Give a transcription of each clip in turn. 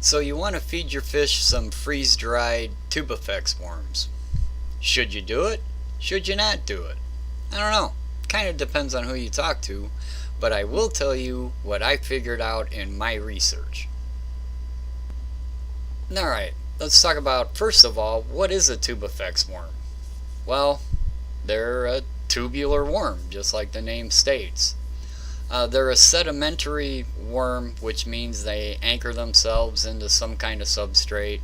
So you want to feed your fish some freeze-dried Tubifex worms. Should you do it? Should you not do it? I don't know. Kind of depends on who you talk to, but I will tell you what I figured out in my research. Alright, let's talk about, first of all, what is a Tubifex worm? Well, they're a tubular worm, just like the name states. They're a sedimentary worm, which means they anchor themselves into some kind of substrate,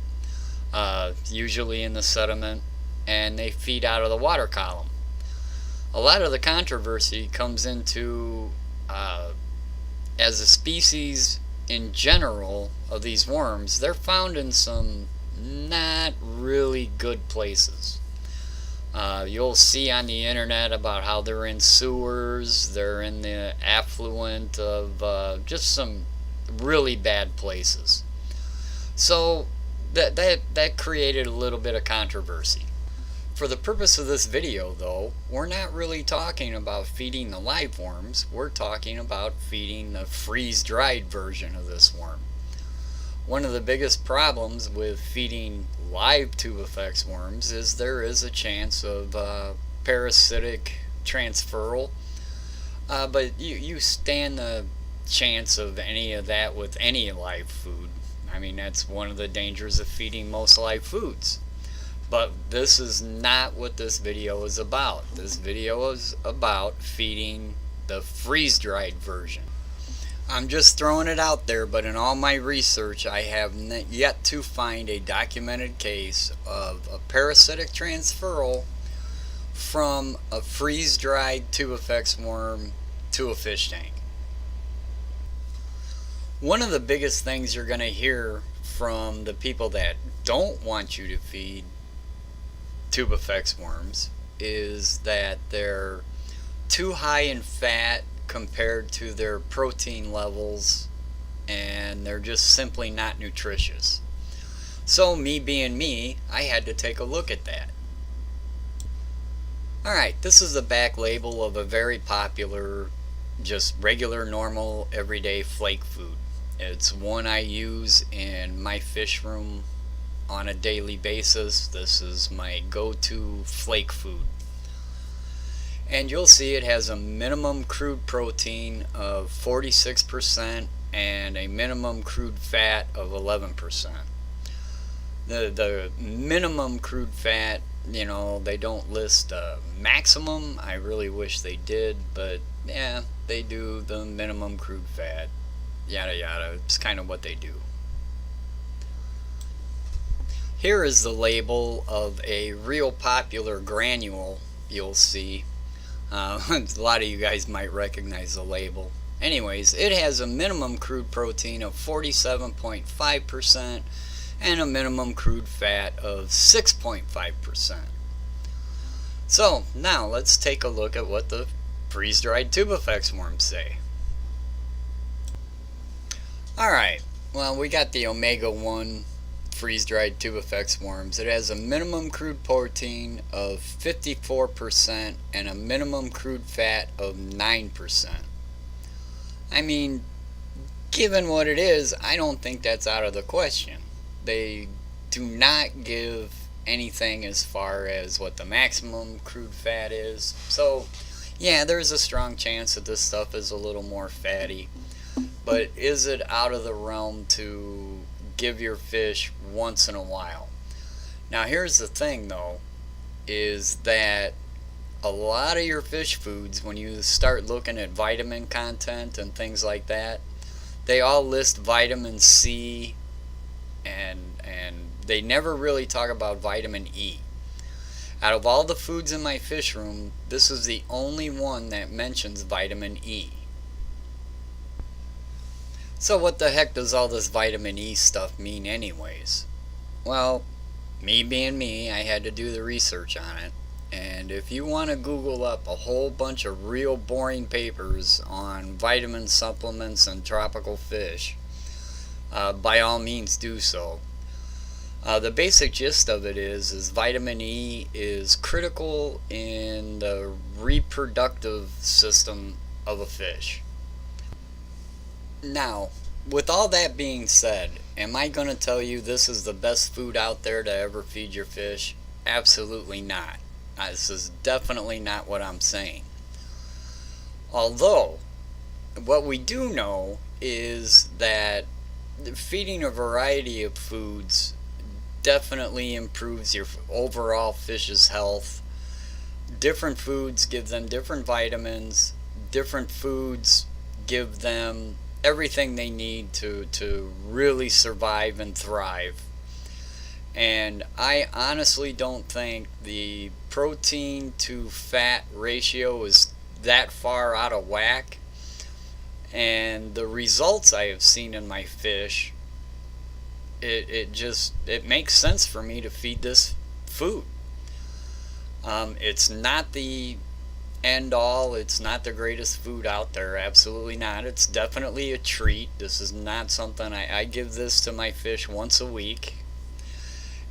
usually in the sediment, and they feed out of the water column. A lot of the controversy comes into as a species in general of these worms, they're found in some not really good places. You'll see on the internet about how they're in sewers, they're in the affluent of just some really bad places. So that created a little bit of controversy. For the purpose of this video though, we're not really talking about feeding the live worms, we're talking about feeding the freeze-dried version of this worm. One of the biggest problems with feeding live Tubifex worms is there is a chance of parasitic transferal, but you stand the chance of any of that with any live food. I mean, that's one of the dangers of feeding most live foods. But this is not what this video is about. This video is about feeding the freeze-dried version. I'm just throwing it out there, but in all my research I have yet to find a documented case of a parasitic transferal from a freeze-dried Tubifex worm to a fish tank. One of the biggest things you're going to hear from the people that don't want you to feed Tubifex worms is that they're too high in fat compared to their protein levels, and they're just simply not nutritious. So me being me, I had to take a look at that. Alright, this is the back label of a very popular, just regular, normal, everyday flake food. It's one I use in my fish room on a daily basis. This is my go-to flake food. And you'll see it has a minimum crude protein of 46% and a minimum crude fat of 11%. The minimum crude fat, you know, they don't list a maximum. I really wish they did, but yeah, they do the minimum crude fat. Yada yada, it's kind of what they do. Here is the label of a real popular granule you'll see. A lot of you guys might recognize the label. Anyways, it has a minimum crude protein of 47.5% and a minimum crude fat of 6.5%. So now let's take a look at what the freeze-dried Tubifex worms say. Alright, well, we got the omega-1 freeze-dried Tubifex worms. It has a minimum crude protein of 54% and a minimum crude fat of 9%. I mean, given what it is, I don't think that's out of the question. They do not give anything as far as what the maximum crude fat is. So, yeah, there's a strong chance that this stuff is a little more fatty. But is it out of the realm to give your fish once in a while? Now here's the thing though, is that a lot of your fish foods, when you start looking at vitamin content and things like that, they all list vitamin C and they never really talk about vitamin E. Out of all the foods in my fish room, this is the only one that mentions vitamin E. So what the heck does all this vitamin E stuff mean anyways? Well, me being me, I had to do the research on it. And if you want to Google up a whole bunch of real boring papers on vitamin supplements and tropical fish, by all means do so. The basic gist of it is vitamin E is critical in the reproductive system of a fish. Now, with all that being said, am I going to tell you this is the best food out there to ever feed your fish? Absolutely not. This is definitely not what I'm saying. Although, what we do know is that feeding a variety of foods definitely improves your overall fish's health. Different foods give them different vitamins. Different foods give them everything they need to really survive and thrive. And I honestly don't think the protein to fat ratio is that far out of whack. And the results I have seen in my fish, it makes sense for me to feed this food. It's not the end all, it's not the greatest food out there, absolutely not. It's definitely a treat. This is not something I give this to my fish once a week.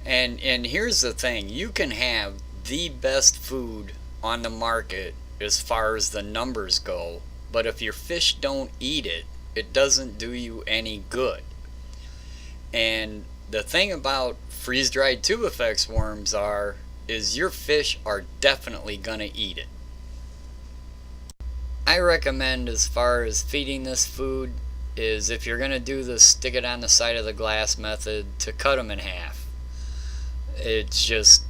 And here's the thing, you can have the best food on the market as far as the numbers go, but if your fish don't eat it, it doesn't do you any good. And the thing about freeze-dried Tubifex worms is your fish are definitely gonna eat it. I recommend, as far as feeding this food, is if you're gonna do the stick it on the side of the glass method, to cut them in half. It's just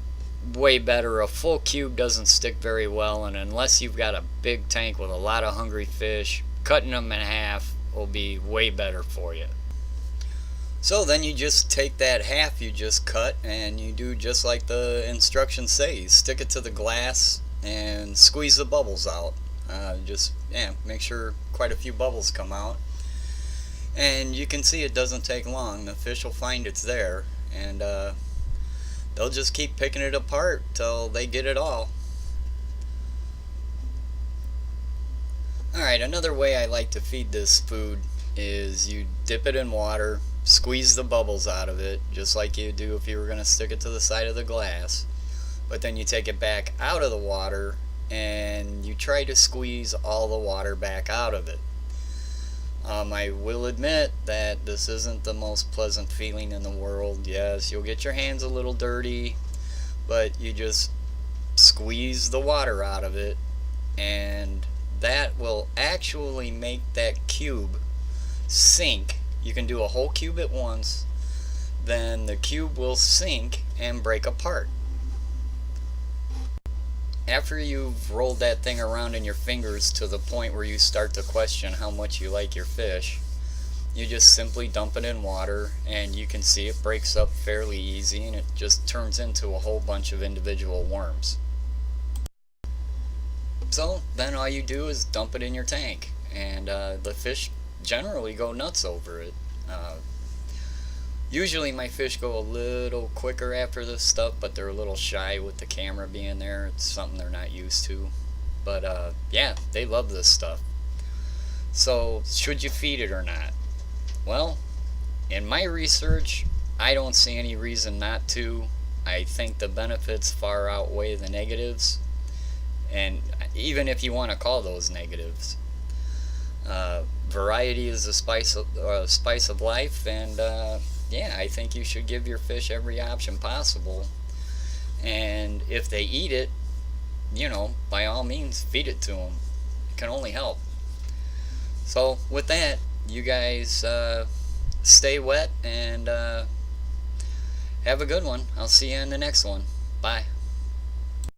way better. A full cube doesn't stick very well, and unless you've got a big tank with a lot of hungry fish, cutting them in half will be way better for you. So then you just take that half you just cut and you do just like the instructions say. You stick it to the glass and squeeze the bubbles out. Make sure quite a few bubbles come out. And you can see it doesn't take long. The fish will find it's there, and they'll just keep picking it apart till they get it all. Alright, another way I like to feed this food is you dip it in water, squeeze the bubbles out of it, just like you do if you were going to stick it to the side of the glass. But then you take it back out of the water and you try to squeeze all the water back out of it. I will admit that this isn't the most pleasant feeling in the world. Yes, you'll get your hands a little dirty, but you just squeeze the water out of it, and that will actually make that cube sink. You can do a whole cube at once, then the cube will sink and break apart. After you've rolled that thing around in your fingers to the point where you start to question how much you like your fish, you just simply dump it in water, and you can see it breaks up fairly easy, and it just turns into a whole bunch of individual worms. So then all you do is dump it in your tank, and the fish generally go nuts over it. Usually my fish go a little quicker after this stuff, but they're a little shy with the camera being there. It's something they're not used to. But yeah, they love this stuff. So should you feed it or not? Well, in my research, I don't see any reason not to. I think the benefits far outweigh the negatives, and even if you want to call those negatives. Variety is the spice of life, and yeah, I think you should give your fish every option possible. And if they eat it, by all means, feed it to them. It can only help. So with that, you guys stay wet and have a good one. I'll see you in the next one. Bye.